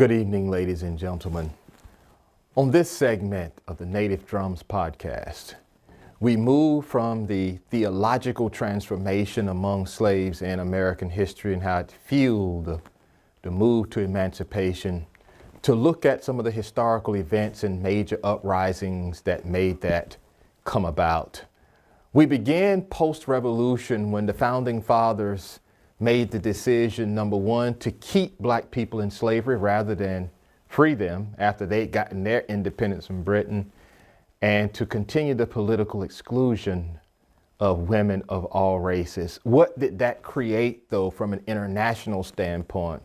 Good evening, ladies and gentlemen. On this segment of the Native Drums podcast, we move from the theological transformation among slaves in American history and how it fueled the move to emancipation to look at some of the historical events and major uprisings that made that come about. We began post-revolution when the founding fathers made the decision, number one, to keep black people in slavery rather than free them after they'd gotten their independence from Britain, and to continue the political exclusion of women of all races. What did that create, though, from an international standpoint?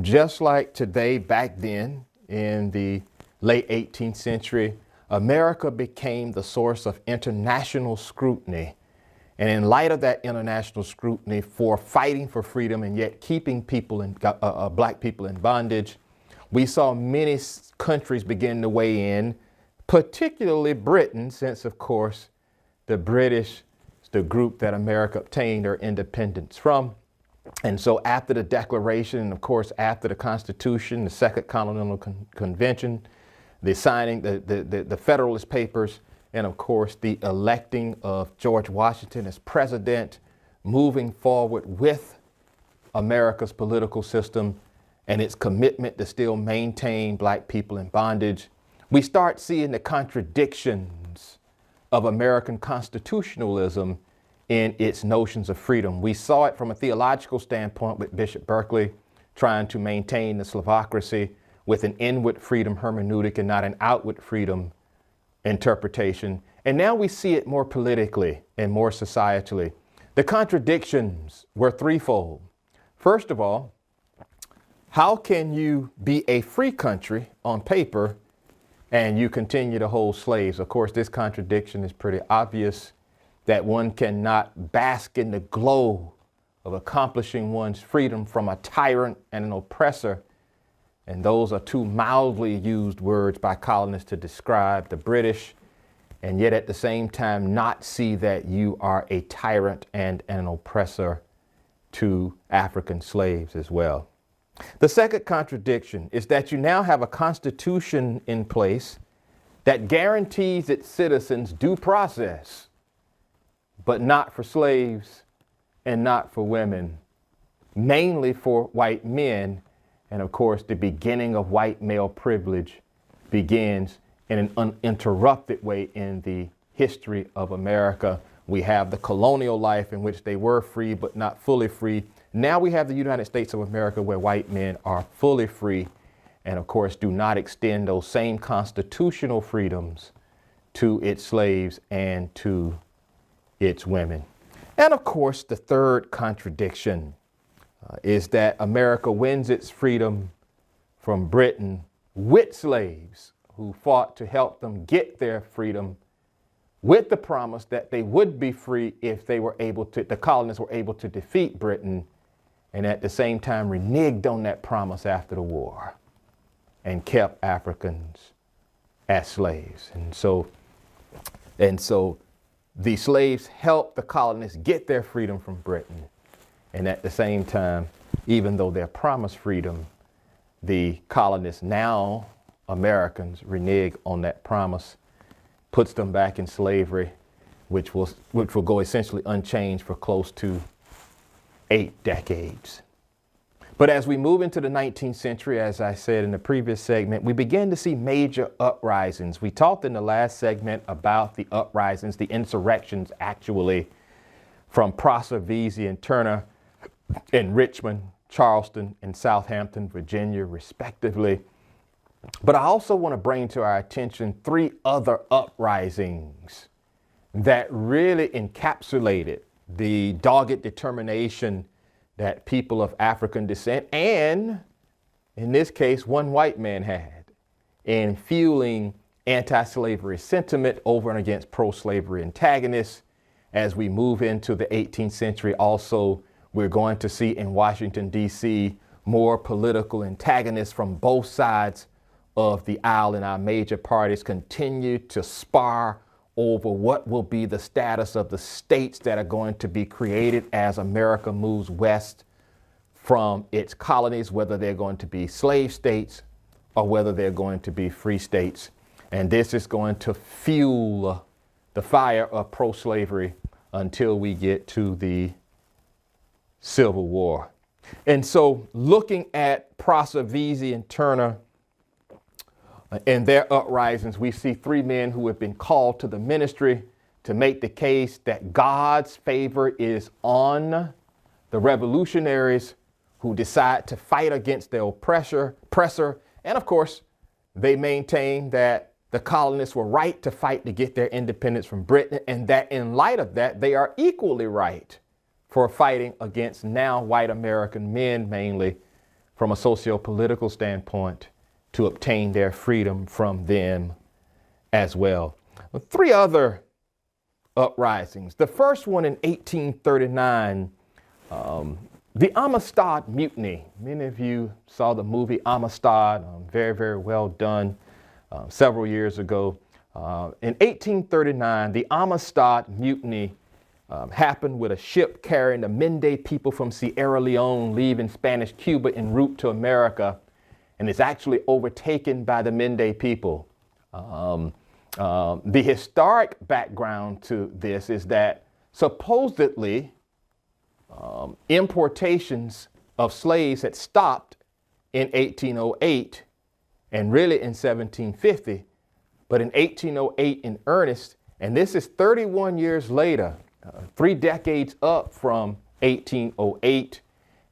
Just like today, back then in the late 18th century, America became the source of international scrutiny. And in light of that international scrutiny for fighting for freedom and yet keeping people in, black people in bondage, we saw many countries begin to weigh in, particularly Britain, since, of course, the British is the group that America obtained their independence from. And so after the Declaration, and of course, after the Constitution, the Second Continental Convention, the signing, the Federalist Papers, and of course, the electing of George Washington as president, moving forward with America's political system and its commitment to still maintain black people in bondage, we start seeing the contradictions of American constitutionalism in its notions of freedom. We saw it from a theological standpoint with Bishop Berkeley trying to maintain the Slavocracy with an inward freedom hermeneutic and not an outward freedom interpretation. And now we see it more politically and more societally. The contradictions were threefold. First of all, how can you be a free country on paper and you continue to hold slaves? Of course, this contradiction is pretty obvious, that one cannot bask in the glow of accomplishing one's freedom from a tyrant and an oppressor. And those are two mildly used words by colonists to describe the British, and yet at the same time not see that you are a tyrant and an oppressor to African slaves as well. The second contradiction is that you now have a constitution in place that guarantees its citizens due process, but not for slaves and not for women, mainly for white men. And of course, the beginning of white male privilege begins in an uninterrupted way in the history of America. We have the colonial life in which they were free, but not fully free. Now we have the United States of America where white men are fully free and of course do not extend those same constitutional freedoms to its slaves and to its women. And of course, the third contradiction is that America wins its freedom from Britain with slaves who fought to help them get their freedom, with the promise that they would be free if they were able to, the colonists were able to defeat Britain, and at the same time reneged on that promise after the war and kept Africans as slaves. And so the slaves helped the colonists get their freedom from Britain. And at the same time, even though they're promised freedom, the colonists, now Americans, renege on that promise, puts them back in slavery, which will go essentially unchanged for close to 8 decades. But as we move into the 19th century, as I said in the previous segment, we begin to see major uprisings. We talked in the last segment about the uprisings, the insurrections actually, from Prosser, Vesey, and Turner in Richmond, Charleston, and Southampton, Virginia, respectively. But I also want to bring to our attention 3 other uprisings that really encapsulated the dogged determination that people of African descent, and in this case, one white man had, in fueling anti-slavery sentiment over and against pro-slavery antagonists. As we move into the 18th century, also, we're going to see in Washington, D.C., more political antagonists from both sides of the aisle, and our major parties continue to spar over what will be the status of the states that are going to be created as America moves west from its colonies, whether they're going to be slave states or whether they're going to be free states. And this is going to fuel the fire of pro-slavery until we get to the Civil War. And so looking at Prosser, Vesey, and Turner and their uprisings, we see three men who have been called to the ministry to make the case that God's favor is on the revolutionaries who decide to fight against their oppressor. And of course, they maintain that the colonists were right to fight to get their independence from Britain, and that in light of that, they are equally right for fighting against now white American men, mainly from a socio-political standpoint, to obtain their freedom from them as well. Three other uprisings. The first one in 1839, the Amistad Mutiny. Many of you saw the movie Amistad, very, very well done several years ago. In 1839, the Amistad Mutiny happened with a ship carrying the Mende people from Sierra Leone leaving Spanish Cuba en route to America, and it's actually overtaken by the Mende people. The historic background to this is that supposedly importations of slaves had stopped in 1808 and really in 1750, but in 1808 in earnest, and this is 31 years later, 3 decades up from 1808,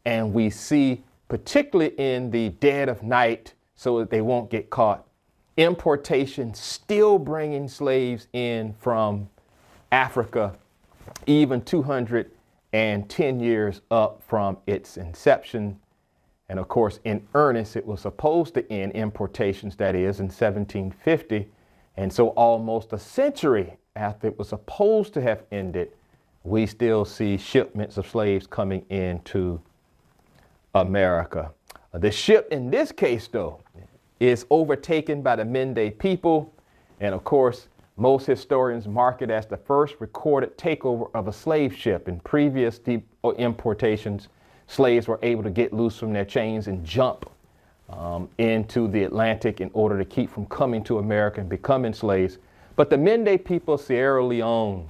and we see, particularly in the dead of night, so that they won't get caught, importation still bringing slaves in from Africa, even 210 years up from its inception. And of course, in earnest, it was supposed to end, importations that is, in 1750. And so almost a century after it was supposed to have ended, we still see shipments of slaves coming into America. The ship in this case, though, is overtaken by the Mende people. And of course, most historians mark it as the first recorded takeover of a slave ship. In previous importations, slaves were able to get loose from their chains and jump into the Atlantic in order to keep from coming to America and becoming slaves. But the Mende people of Sierra Leone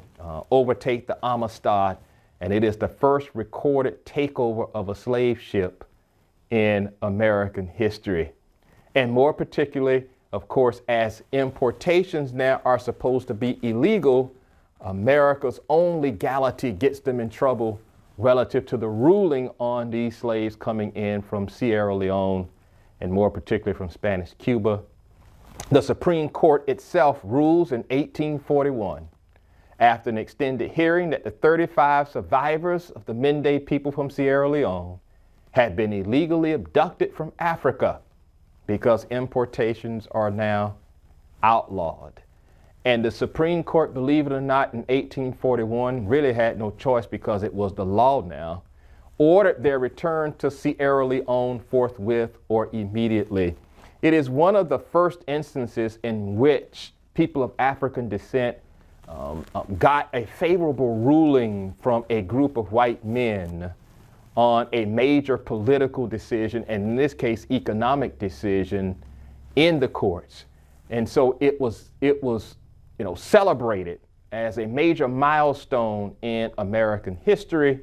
overtake the Amistad, and it is the first recorded takeover of a slave ship in American history. And more particularly, of course, as importations now are supposed to be illegal, America's own legality gets them in trouble relative to the ruling on these slaves coming in from Sierra Leone, and more particularly from Spanish Cuba. The Supreme Court itself rules in 1841, after an extended hearing, that the 35 survivors of the Mende people from Sierra Leone had been illegally abducted from Africa because importations are now outlawed. And the Supreme Court, believe it or not, in 1841 really had no choice because it was the law now, ordered their return to Sierra Leone forthwith or immediately. It is one of the first instances in which people of African descent got a favorable ruling from a group of white men on a major political decision, and in this case, economic decision in the courts. And so it was celebrated as a major milestone in American history,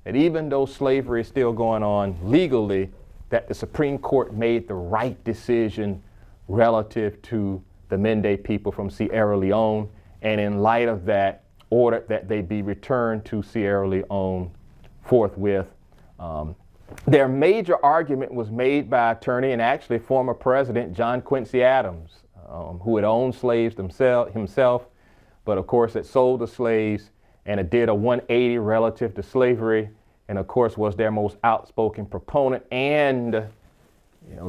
that even though slavery is still going on legally, that the Supreme Court made the right decision relative to the Mende people from Sierra Leone, and in light of that, ordered that they be returned to Sierra Leone forthwith. Their major argument was made by attorney and actually former President John Quincy Adams, who had owned slaves himself, but of course had sold the slaves and it did a 180 relative to slavery, and of course was their most outspoken proponent and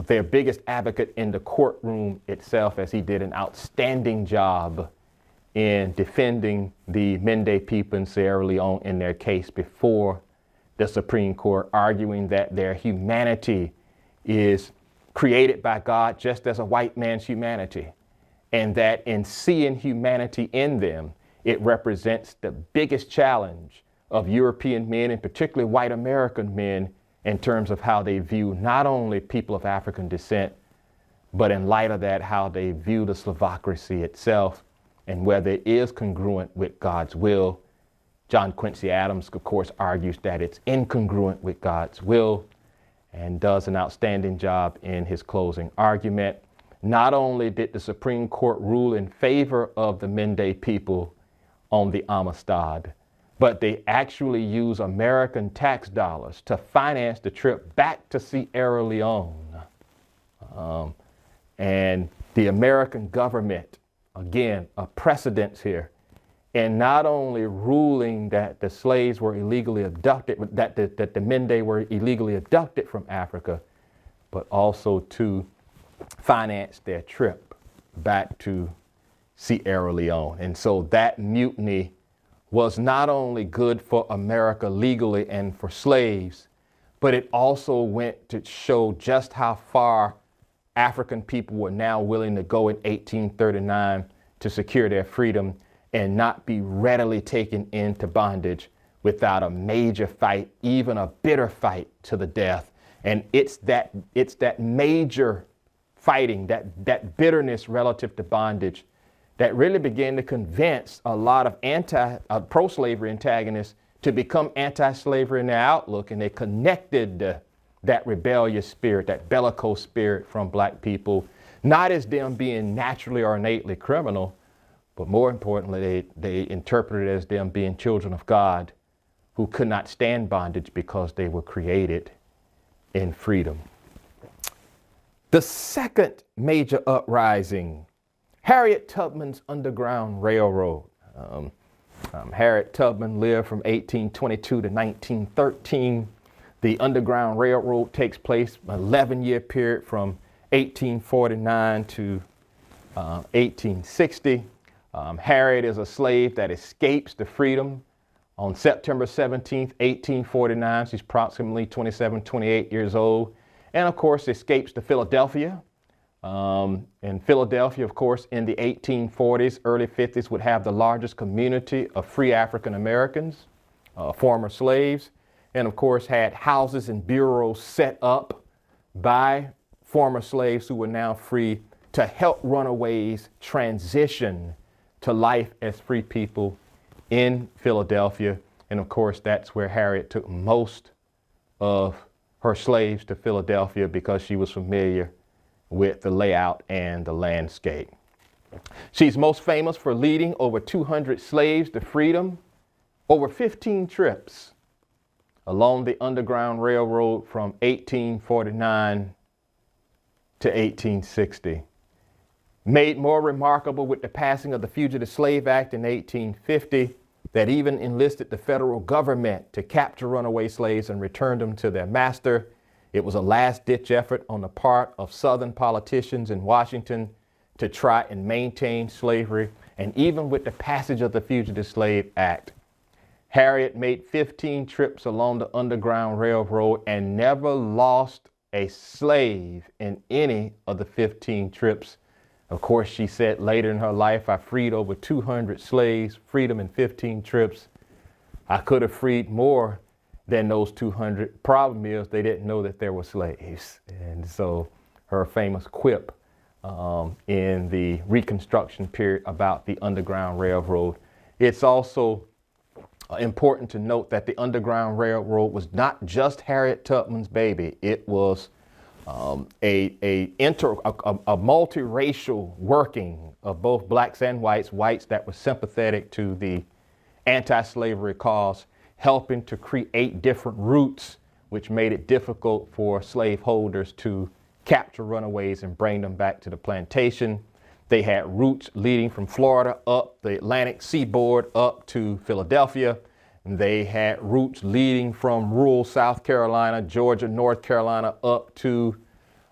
their biggest advocate in the courtroom itself, as he did an outstanding job in defending the Mende people in Sierra Leone in their case before the Supreme Court, arguing that their humanity is created by God just as a white man's humanity, and that in seeing humanity in them, it represents the biggest challenge of European men, and particularly white American men, in terms of how they view not only people of African descent, but in light of that, how they view the Slavocracy itself and whether it is congruent with God's will. John Quincy Adams, of course, argues that it's incongruent with God's will and does an outstanding job in his closing argument. Not only did the Supreme Court rule in favor of the Mende people on the Amistad, but they actually use American tax dollars to finance the trip back to Sierra Leone. And the American government, again, a precedence here, and not only ruling that the slaves were illegally abducted, that the Mende were illegally abducted from Africa, but also to finance their trip back to Sierra Leone. And so that mutiny was not only good for America legally and for slaves, but it also went to show just how far African people were now willing to go in 1839 to secure their freedom and not be readily taken into bondage without a major fight, even a bitter fight to the death. And it's that major fighting, that bitterness relative to bondage that really began to convince a lot of pro-slavery antagonists to become anti-slavery in their outlook. And they connected that rebellious spirit, that bellicose spirit from black people, not as them being naturally or innately criminal, but more importantly, they interpreted it as them being children of God who could not stand bondage because they were created in freedom. The second major uprising, Harriet Tubman's Underground Railroad. Harriet Tubman lived from 1822 to 1913. The Underground Railroad takes place an 11-year period from 1849 to 1860. Harriet is a slave that escapes to freedom on September 17th, 1849. She's approximately 27, 28 years old. And of course, escapes to Philadelphia. And Philadelphia, of course, in the 1840s, early 50s, would have the largest community of free African Americans, former slaves, and of course had houses and bureaus set up by former slaves who were now free to help runaways transition to life as free people in Philadelphia. And of course, that's where Harriet took most of her slaves to Philadelphia because she was familiar with the layout and the landscape. She's most famous for leading over 200 slaves to freedom, over 15 trips along the Underground Railroad from 1849 to 1860. Made more remarkable with the passing of the Fugitive Slave Act in 1850 that even enlisted the federal government to capture runaway slaves and return them to their master. It was a last-ditch effort on the part of Southern politicians in Washington to try and maintain slavery. And even with the passage of the Fugitive Slave Act, Harriet made 15 trips along the Underground Railroad and never lost a slave in any of the 15 trips. Of course, she said later in her life, I freed over 200 slaves, freedom in 15 trips. I could have freed more than those 200. Problem is, they didn't know that there were slaves. And so her famous quip in the Reconstruction period about the Underground Railroad. It's also important to note that the Underground Railroad was not just Harriet Tubman's baby. It was a multiracial working of both blacks and whites that were sympathetic to the anti-slavery cause, helping to create different routes, which made it difficult for slaveholders to capture runaways and bring them back to the plantation. They had routes leading from Florida up the Atlantic seaboard up to Philadelphia. And they had routes leading from rural South Carolina, Georgia, North Carolina up to,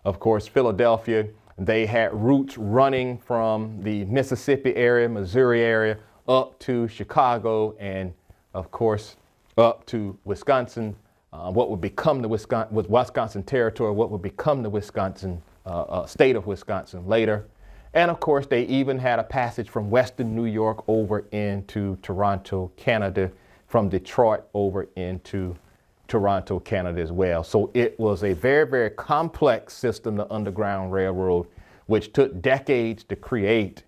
of course, Philadelphia. They had routes running from the Mississippi area, Missouri area, up to Chicago, and of course, up to Wisconsin, what would become the Wisconsin Territory, what would become the Wisconsin state of Wisconsin later. And of course, they even had a passage from Western New York over into Toronto, Canada, from Detroit over into Toronto, Canada as well. So it was a very, very complex system, the Underground Railroad, which took decades to create.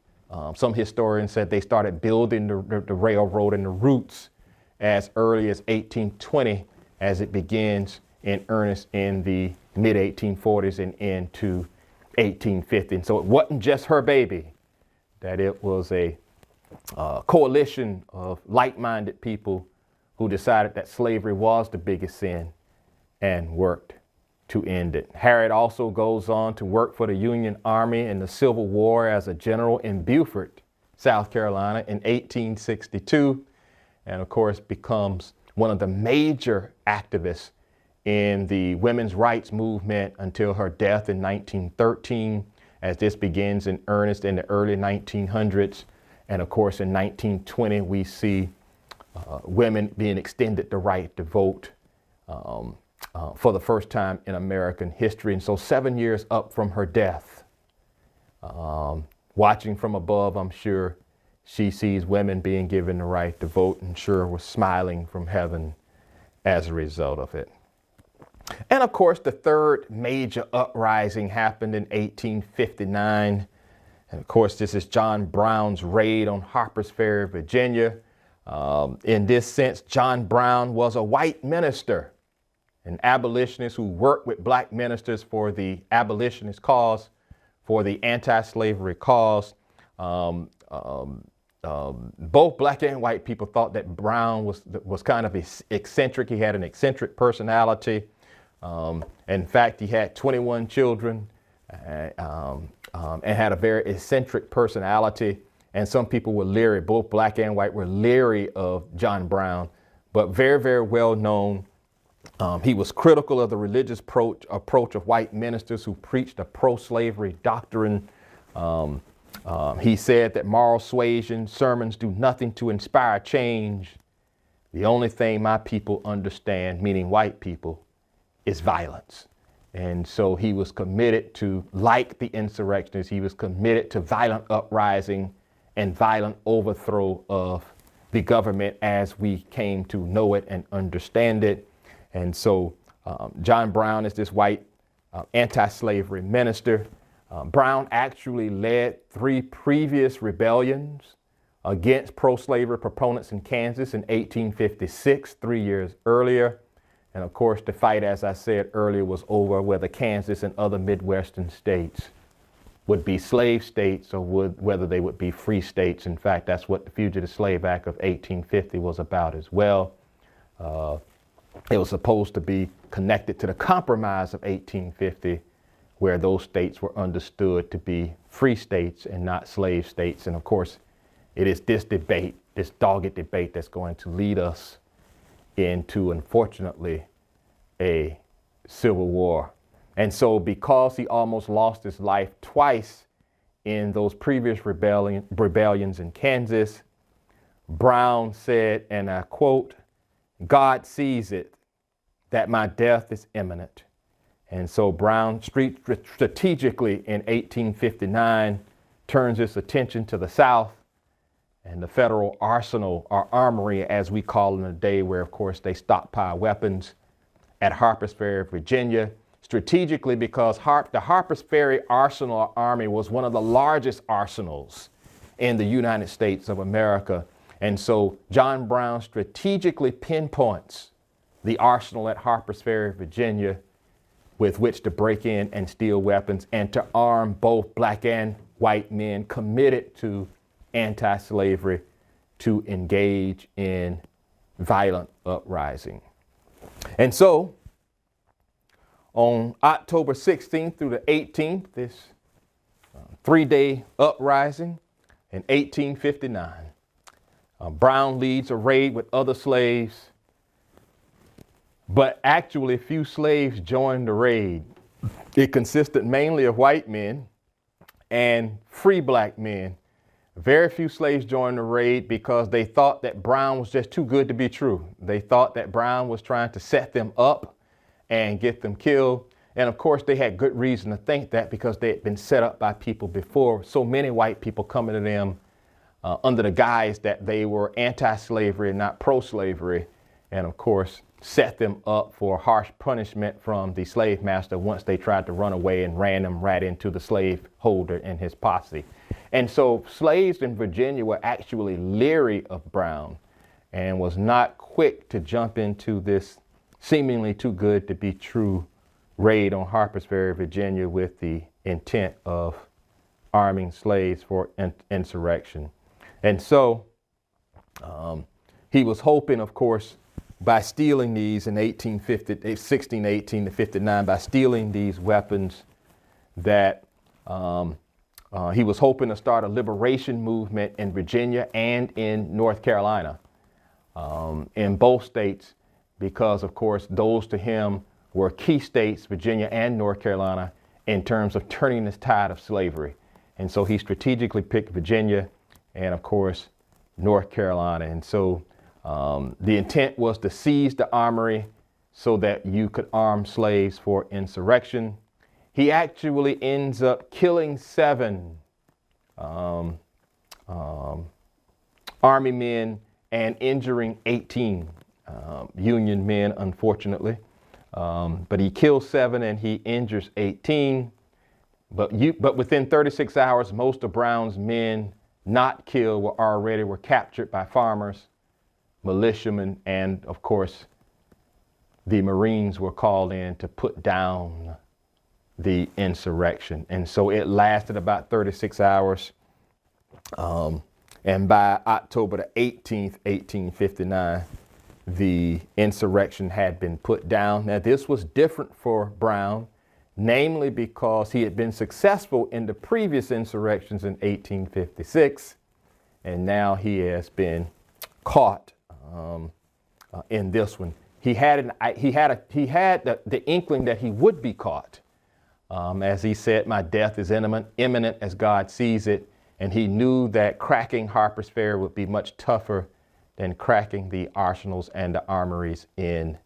Some historians said they started building the railroad and the routes as early as 1820, as it begins in earnest in the mid 1840s and into 1850. And so it wasn't just her baby, that it was a coalition of like-minded people who decided that slavery was the biggest sin and worked to end it. Harriet also goes on to work for the Union Army in the Civil War as a general in Beaufort, South Carolina in 1862, and of course becomes one of the major activists in the women's rights movement until her death in 1913, as this begins in earnest in the early 1900s. And of course, in 1920, we see women being extended the right to vote for the first time in American history. And so 7 years up from her death, watching from above, I'm sure she sees women being given the right to vote, and sure was smiling from heaven as a result of it. And of course, the third major uprising happened in 1859. And of course, this is John Brown's raid on Harper's Ferry, Virginia. In this sense, John Brown was a white minister, an abolitionist who worked with black ministers for the abolitionist cause, for the anti-slavery cause. Both black and white people thought that Brown was kind of eccentric. He had an eccentric personality. In fact, he had 21 children and had a very eccentric personality. And some people were leery, both black and white were leery of John Brown, but very, very well known. He was critical of the religious approach of white ministers who preached a pro-slavery doctrine. He said that moral suasion sermons do nothing to inspire change. The only thing my people understand, meaning white people, is violence. And so he was committed to, like the insurrectionists, he was committed to violent uprising and violent overthrow of the government as we came to know it and understand it. And so John Brown is this white anti-slavery minister. Brown actually led 3 previous rebellions against pro-slavery proponents in Kansas in 1856, 3 years earlier. And of course, the fight, as I said earlier, was over whether Kansas and other Midwestern states would be slave states or whether they would be free states. In fact, that's what the Fugitive Slave Act of 1850 was about as well. It was supposed to be connected to the Compromise of 1850, where those states were understood to be free states and not slave states. And of course, it is this debate, this dogged debate, that's going to lead us into, unfortunately, a civil war. And so because he almost lost his life twice in those previous rebellions in Kansas, Brown said, and I quote, "God sees it, that my death is imminent." And so Brown strategically in 1859 turns his attention to the South and the federal arsenal, or armory as we call it in a day, where of course they stockpile weapons at Harper's Ferry, Virginia, strategically because the Harper's Ferry Arsenal or Army was one of the largest arsenals in the United States of America. And so John Brown strategically pinpoints the arsenal at Harper's Ferry, Virginia, with which to break in and steal weapons and to arm both black and white men committed to anti-slavery to engage in violent uprising. And so on October 16th through the 18th, this 3-day uprising in 1859, Brown leads a raid with other slaves, but actually few slaves joined the raid. It consisted mainly of white men and free black men. Very few slaves joined the raid because they thought that Brown was just too good to be true. They thought that Brown was trying to set them up and get them killed. And of course, they had good reason to think that because they had been set up by people before. So many white people coming to them under the guise that they were anti-slavery and not pro-slavery. And of course, set them up for harsh punishment from the slave master once they tried to run away and ran them right into the slave holder and his posse. And so slaves in Virginia were actually leery of Brown and was not quick to jump into this seemingly too good to be true raid on Harper's Ferry, Virginia, with the intent of arming slaves for insurrection. And so he was hoping, of course, by stealing these in 1618 to 59, by stealing these weapons, that he was hoping to start a liberation movement in Virginia and in North Carolina, in both states, because, of course, those to him were key states, Virginia and North Carolina, in terms of turning this tide of slavery. And so he strategically picked Virginia and, of course, North Carolina. And so the intent was to seize the armory so that you could arm slaves for insurrection. He actually ends up killing 7 Army men and injuring 18 Union men, unfortunately. But he kills 7 and he injures 18. But within 36 hours, most of Brown's men not killed were captured by farmers, militiamen, and of course, the Marines were called in to put down the insurrection. And so it lasted about 36 hours. And by October the 18th, 1859, the insurrection had been put down. Now, this was different for Brown, namely because he had been successful in the previous insurrections in 1856, and now he has been caught in this one. He had the inkling that he would be caught. As he said, my death is imminent as God sees it. And he knew that cracking Harper's Ferry would be much tougher than cracking the arsenals and the armories in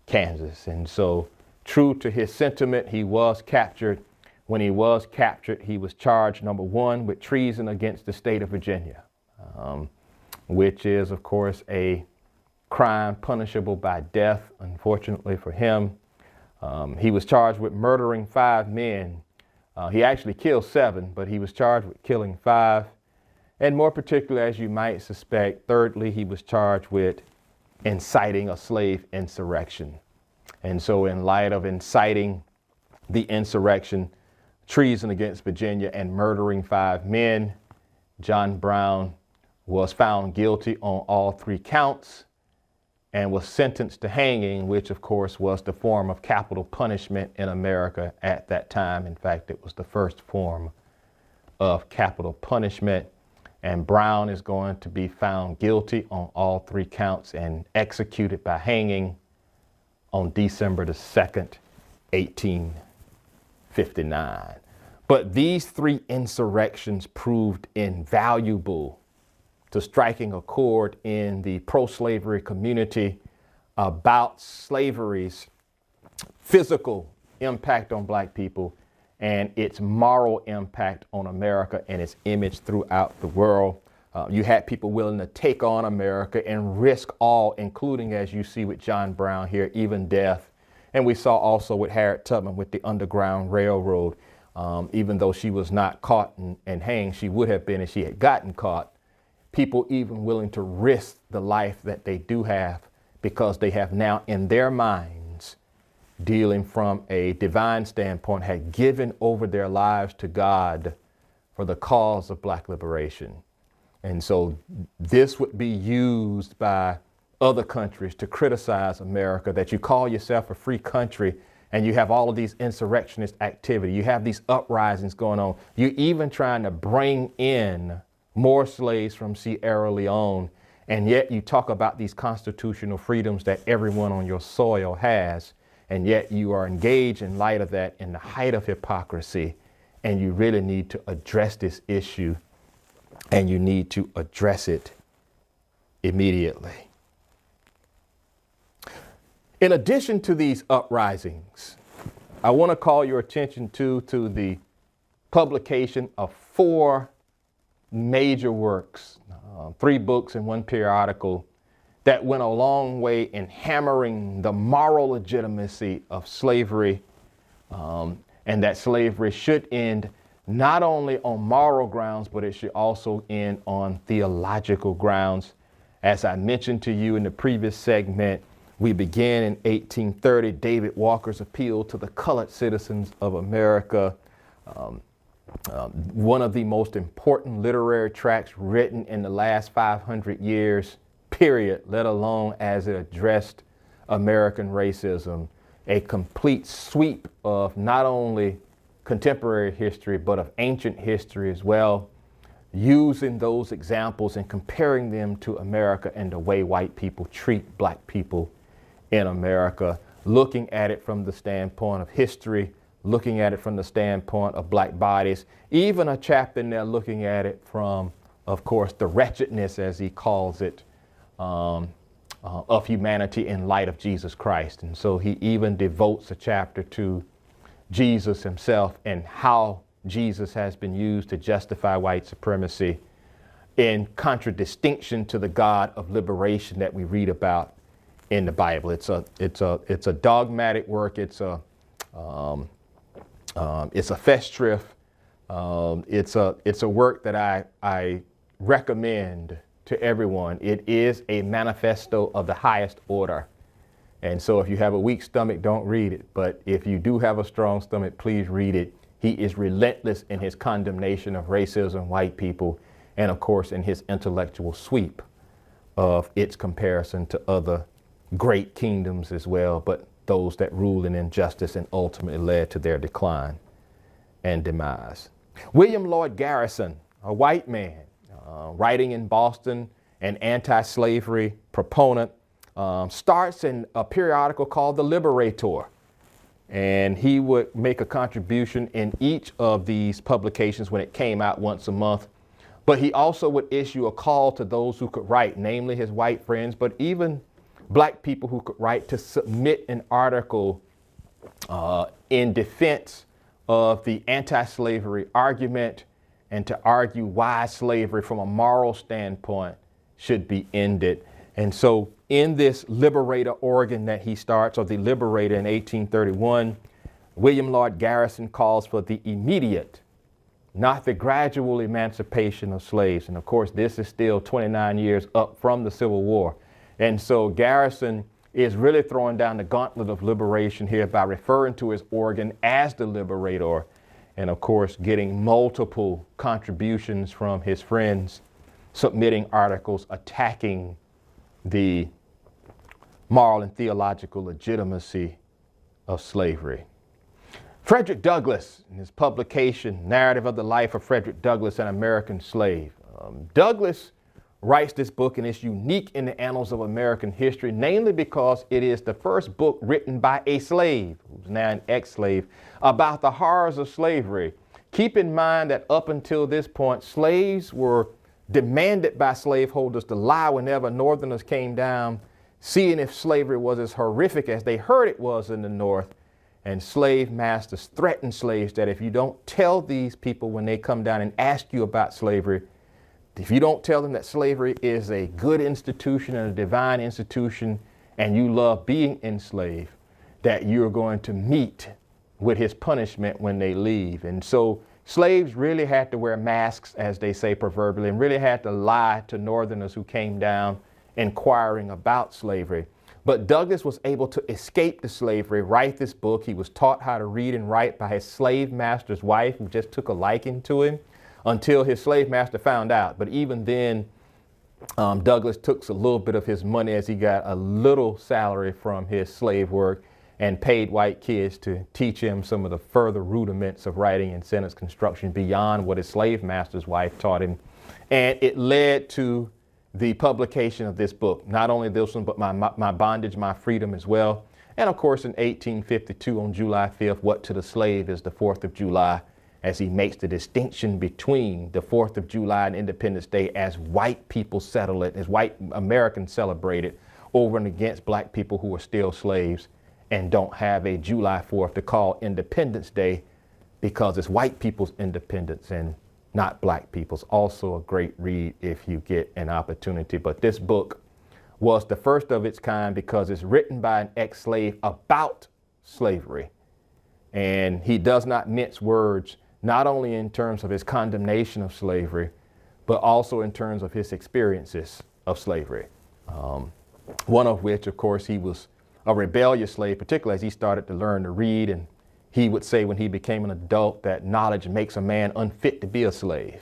Kansas. And so, true to his sentiment, he was captured. When he was captured, he was charged, number 1, with treason against the state of Virginia, which is, of course, a crime punishable by death, unfortunately for him. He was charged with murdering 5 men. He actually killed 7, but he was charged with killing 5. And more particularly, as you might suspect, thirdly, he was charged with inciting a slave insurrection. And so in light of inciting the insurrection, treason against Virginia, and murdering 5 men, John Brown was found guilty on all 3 counts and was sentenced to hanging, which of course was the form of capital punishment in America at that time. In fact, it was the first form of capital punishment. And Brown is going to be found guilty on all 3 counts and executed by hanging on December the 2nd, 1859. But these 3 insurrections proved invaluable to striking a chord in the pro-slavery community about slavery's physical impact on Black people and its moral impact on America and its image throughout the world. You had people willing to take on America and risk all, including, as you see with John Brown here, even death. And we saw also with Harriet Tubman with the Underground Railroad. Even though she was not caught and hanged, she would have been if she had gotten caught. People even willing to risk the life that they do have because they have now in their minds, dealing from a divine standpoint, had given over their lives to God for the cause of Black liberation. And so this would be used by other countries to criticize America, that you call yourself a free country and you have all of these insurrectionist activity. You have these uprisings going on. You're even trying to bring in more slaves from Sierra Leone, and yet you talk about these constitutional freedoms that everyone on your soil has, and yet you are engaged in light of that in the height of hypocrisy, and you really need to address this issue, and you need to address it immediately. In addition to these uprisings, I want to call your attention to the publication of 4 major works, 3 books and 1 periodical that went a long way in hammering the moral legitimacy of slavery, and that slavery should end not only on moral grounds, but it should also end on theological grounds. As I mentioned to you in the previous segment, we began in 1830, David Walker's appeal to the colored citizens of America. One of the most important literary tracts written in the last 500 years, period, let alone as it addressed American racism. A complete sweep of not only contemporary history, but of ancient history as well, using those examples and comparing them to America and the way white people treat black people in America, looking at it from the standpoint of history, looking at it from the standpoint of black bodies, even a chapter in there looking at it from, of course, the wretchedness, as he calls it, of humanity in light of Jesus Christ. And so he even devotes a chapter to Jesus himself and how Jesus has been used to justify white supremacy in contradistinction to the God of liberation that we read about in the Bible. It's a dogmatic work. It's a festschrift. It's a work that I recommend to everyone. It is a manifesto of the highest order. And so if you have a weak stomach, don't read it. But if you do have a strong stomach, please read it. He is relentless in his condemnation of racism, white people, and of course in his intellectual sweep of its comparison to other great kingdoms as well, but those that ruled in injustice and ultimately led to their decline and demise. William Lloyd Garrison, a white man, writing in Boston, an anti-slavery proponent, starts in a periodical called The Liberator. And he would make a contribution in each of these publications when it came out once a month. But he also would issue a call to those who could write, namely his white friends, but even black people who could write, to submit an article in defense of the anti-slavery argument and to argue why slavery from a moral standpoint should be ended. And so in this Liberator organ that he starts, or the Liberator in 1831, William Lloyd Garrison calls for the immediate, not the gradual emancipation of slaves. And of course, this is still 29 years up from the Civil War. And so Garrison is really throwing down the gauntlet of liberation here by referring to his organ as the Liberator. And of course, getting multiple contributions from his friends, submitting articles attacking the moral and theological legitimacy of slavery. Frederick Douglass, in his publication, Narrative of the Life of Frederick Douglass, an American Slave. Douglass writes this book, and it's unique in the annals of American history, namely because it is the first book written by a slave, who's now an ex-slave, about the horrors of slavery. Keep in mind that up until this point, slaves were demanded by slaveholders to lie whenever Northerners came down, seeing if slavery was as horrific as they heard it was in the North. And slave masters threatened slaves that if you don't tell these people when they come down and ask you about slavery, if you don't tell them that slavery is a good institution and a divine institution and you love being enslaved, that you're going to meet with his punishment when they leave. And so slaves really had to wear masks, as they say proverbially, and really had to lie to Northerners who came down inquiring about slavery. But Douglass was able to escape the slavery, write this book. He was taught how to read and write by his slave master's wife, who just took a liking to him, until his slave master found out. But even then, Douglass took a little bit of his money, as he got a little salary from his slave work, and paid white kids to teach him some of the further rudiments of writing and sentence construction beyond what his slave master's wife taught him. And it led to the publication of this book, not only this one, but My Bondage, My Freedom as well. And of course, in 1852, on July 5th, What to the Slave is the 4th of July, as he makes the distinction between the 4th of July and Independence Day as white people settle it, as white Americans celebrate it, over and against black people who are still slaves and don't have a July 4th to call Independence Day, because it's white people's independence and not black people's. Also a great read if you get an opportunity. But this book was the first of its kind because it's written by an ex-slave about slavery. And he does not mince words, not only in terms of his condemnation of slavery, but also in terms of his experiences of slavery. One of which, of course, he was a rebellious slave, particularly as he started to learn to read. And he would say when he became an adult that knowledge makes a man unfit to be a slave.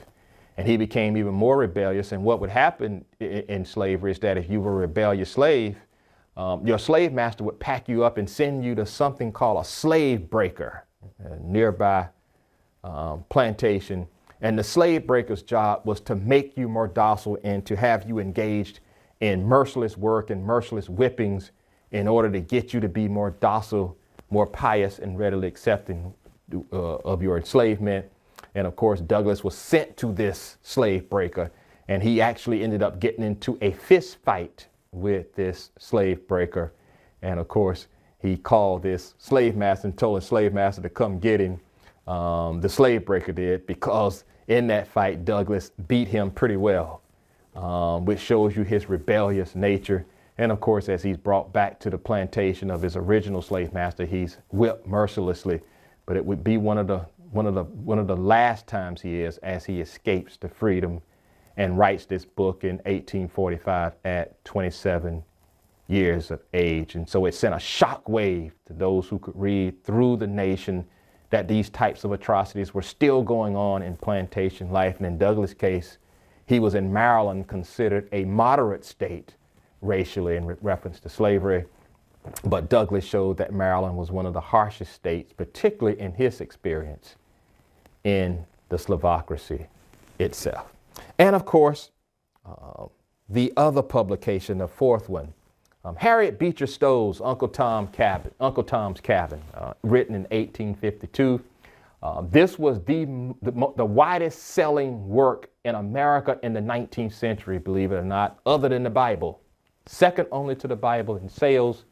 And he became even more rebellious. And what would happen in slavery is that if you were a rebellious slave, your slave master would pack you up and send you to something called a slave breaker, a nearby plantation. And the slave breaker's job was to make you more docile and to have you engaged in merciless work and merciless whippings in order to get you to be more docile, more pious, and readily accepting of your enslavement. And of course, Douglas was sent to this slave breaker, and he actually ended up getting into a fist fight with this slave breaker. And of course, he called this slave master and told his slave master to come get him. The slave breaker did, because in that fight, Douglas beat him pretty well, which shows you his rebellious nature. And of course, as he's brought back to the plantation of his original slave master, he's whipped mercilessly. But it would be one of the last times he is, as he escapes to freedom and writes this book in 1845 at 27 years of age. And so it sent a shock wave to those who could read through the nation that these types of atrocities were still going on in plantation life. And in Douglas' case, he was in Maryland, considered a moderate state racially in reference to slavery. But Douglas showed that Maryland was one of the harshest states, particularly in his experience in the Slavocracy itself. And of course, the other publication, the fourth one, Harriet Beecher Stowe's Uncle Tom's Cabin, written in 1852. This was the widest selling work in America in the 19th century, believe it or not, other than the Bible. Second only to the Bible in sales.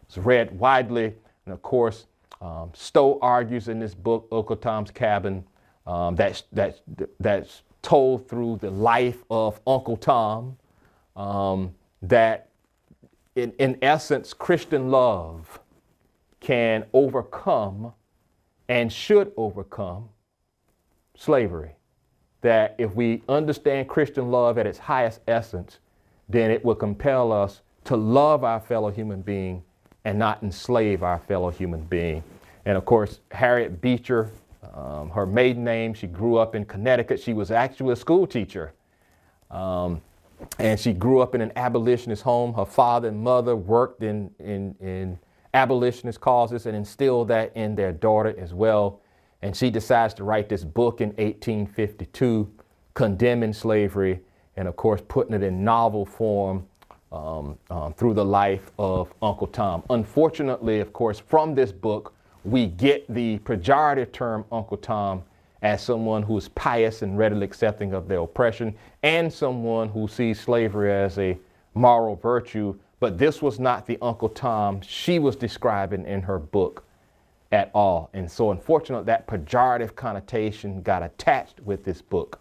It's read widely. And of course, Stowe argues in this book, Uncle Tom's Cabin, that's told through the life of Uncle Tom, that in essence, Christian love can overcome and should overcome slavery. That if we understand Christian love at its highest essence, then it will compel us to love our fellow human being and not enslave our fellow human being. And of course, Harriet Beecher, her maiden name, she grew up in Connecticut. She was actually a school teacher. And she grew up in an abolitionist home. Her father and mother worked in abolitionist causes and instilled that in their daughter as well. And she decides to write this book in 1852, condemning slavery, and of course putting it in novel form through the life of Uncle Tom. Unfortunately, of course, from this book, we get the pejorative term Uncle Tom as someone who is pious and readily accepting of their oppression, and someone who sees slavery as a moral virtue. But this was not the Uncle Tom she was describing in her book at all. And so unfortunately, that pejorative connotation got attached with this book.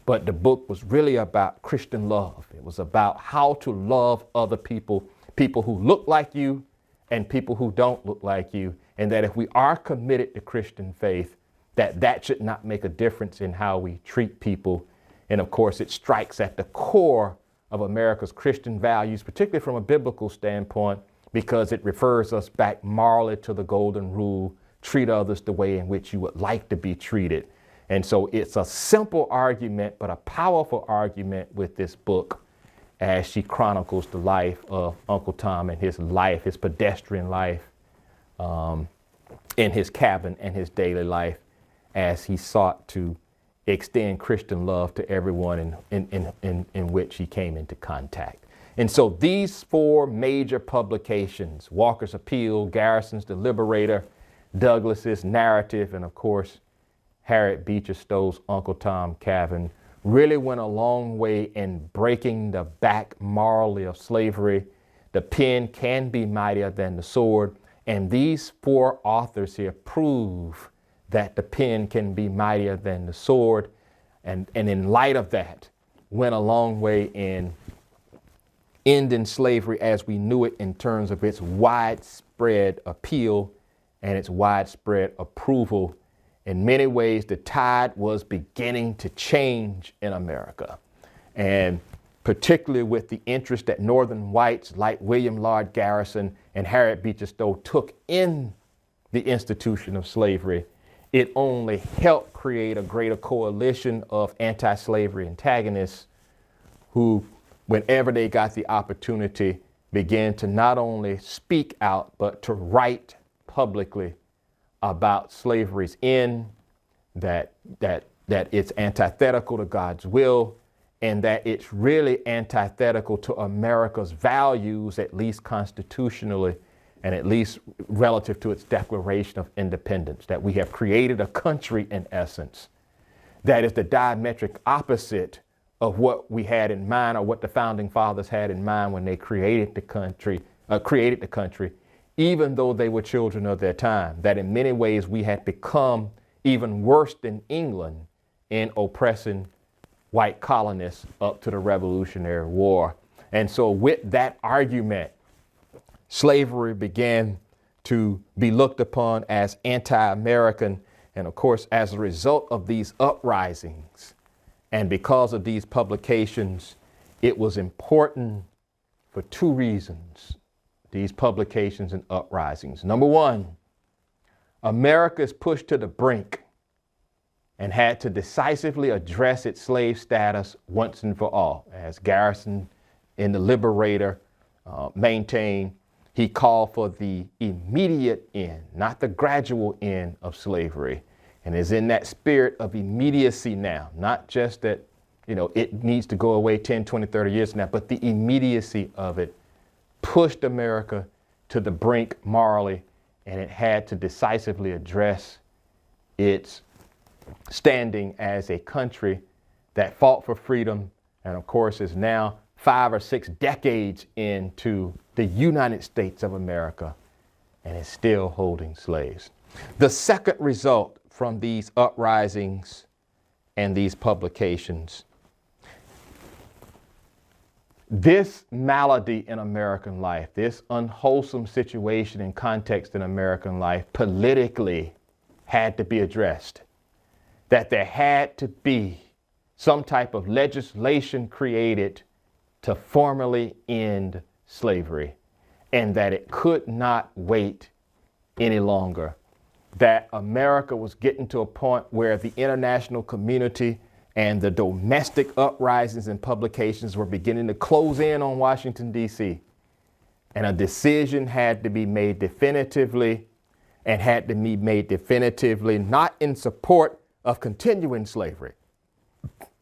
But the book was really about Christian love. It was about how to love other people, people who look like you and people who don't look like you. And that if we are committed to Christian faith, that should not make a difference in how we treat people. And of course, it strikes at the core of America's Christian values, particularly from a biblical standpoint, because it refers us back morally to the golden rule: treat others the way in which you would like to be treated. And so it's a simple argument, but a powerful argument with this book, as she chronicles the life of Uncle Tom and his life, his pedestrian life, in his cabin and his daily life, as he sought to extend Christian love to everyone in which he came into contact. And so these four major publications, Walker's Appeal, Garrison's The Liberator, Douglas's Narrative, and of course, Harriet Beecher Stowe's Uncle Tom Cabin, really went a long way in breaking the back morally of slavery. The pen can be mightier than the sword. And these four authors here prove that the pen can be mightier than the sword. And in light of that, went a long way in ending slavery as we knew it in terms of its widespread appeal and its widespread approval. In many ways, the tide was beginning to change in America, and particularly with the interest that Northern whites like William Lloyd Garrison and Harriet Beecher Stowe took in the institution of slavery, it only helped create a greater coalition of anti-slavery antagonists who, whenever they got the opportunity, began to not only speak out, but to write publicly about slavery's end, that it's antithetical to God's will, and that it's really antithetical to America's values, at least constitutionally, and at least relative to its Declaration of Independence, that we have created a country, in essence, that is the diametric opposite of what we had in mind, or what the founding fathers had in mind when they created the country, even though they were children of their time, that in many ways we had become even worse than England in oppressing white colonists up to the Revolutionary War. And so with that argument, slavery began to be looked upon as anti-American. And of course, as a result of these uprisings, and because of these publications, it was important for two reasons, these publications and uprisings. Number one, America is pushed to the brink and had to decisively address its slave status once and for all. As Garrison in The Liberator maintained, he called for the immediate end, not the gradual end of slavery. And is in that spirit of immediacy now, not just that, it needs to go away 10, 20, 30 years now, but the immediacy of it pushed America to the brink morally, and it had to decisively address its standing as a country that fought for freedom, and of course is now 5 or 6 decades into the United States of America, and is still holding slaves. The second result from these uprisings and these publications, this malady in American life, this unwholesome situation and context in American life politically had to be addressed. That there had to be some type of legislation created to formally end slavery, and that it could not wait any longer. That America was getting to a point where the international community and the domestic uprisings and publications were beginning to close in on Washington, D.C. And a decision had to be made definitively, and had to be made definitively not in support of continuing slavery,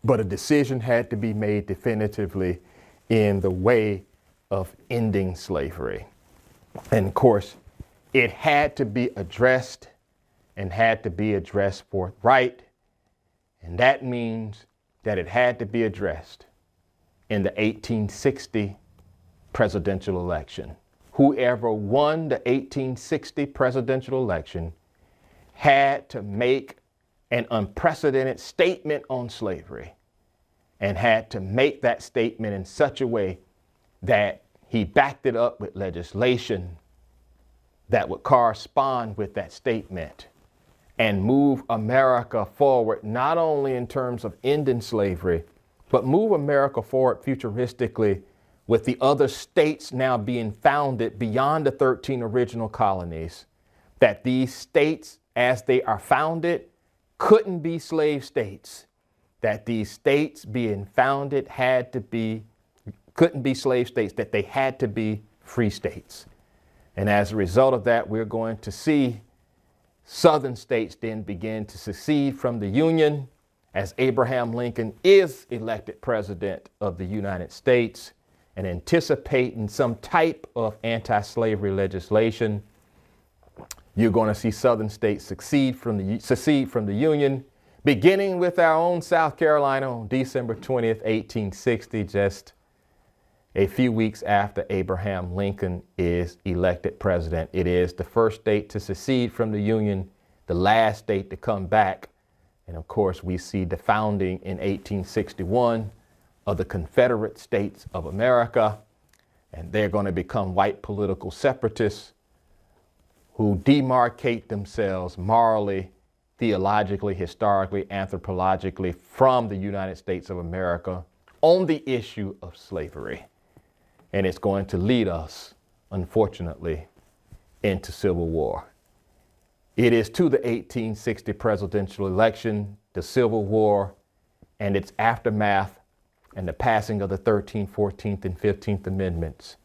but a decision had to be made definitively in the way of ending slavery. And of course, it had to be addressed, and had to be addressed forthright. And that means that it had to be addressed in the 1860 presidential election. Whoever won the 1860 presidential election had to make an unprecedented statement on slavery, and had to make that statement in such a way that he backed it up with legislation that would correspond with that statement and move America forward, not only in terms of ending slavery, but move America forward futuristically with the other states now being founded beyond the 13 original colonies, that these states, as they are founded, couldn't be slave states, that these states being founded couldn't be slave states, that they had to be free states. And as a result of that, we're going to see Southern states then begin to secede from the Union as Abraham Lincoln is elected president of the United States, and anticipating some type of anti-slavery legislation. You're going to see Southern states secede from the Union, beginning with our own South Carolina on December 20th, 1860, just a few weeks after Abraham Lincoln is elected president. It is the first state to secede from the Union, the last state to come back. And of course, we see the founding in 1861 of the Confederate States of America, And they're going to become white political separatists who demarcate themselves morally, theologically, historically, anthropologically from the United States of America on the issue of slavery. And it's going to lead us, unfortunately, into civil war. It is to the 1860 presidential election, the Civil War, and its aftermath, and the passing of the 13th, 14th, and 15th Amendments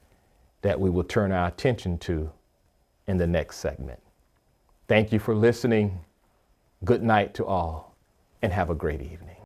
that we will turn our attention to in the next segment. Thank you for listening. Good night to all, and have a great evening.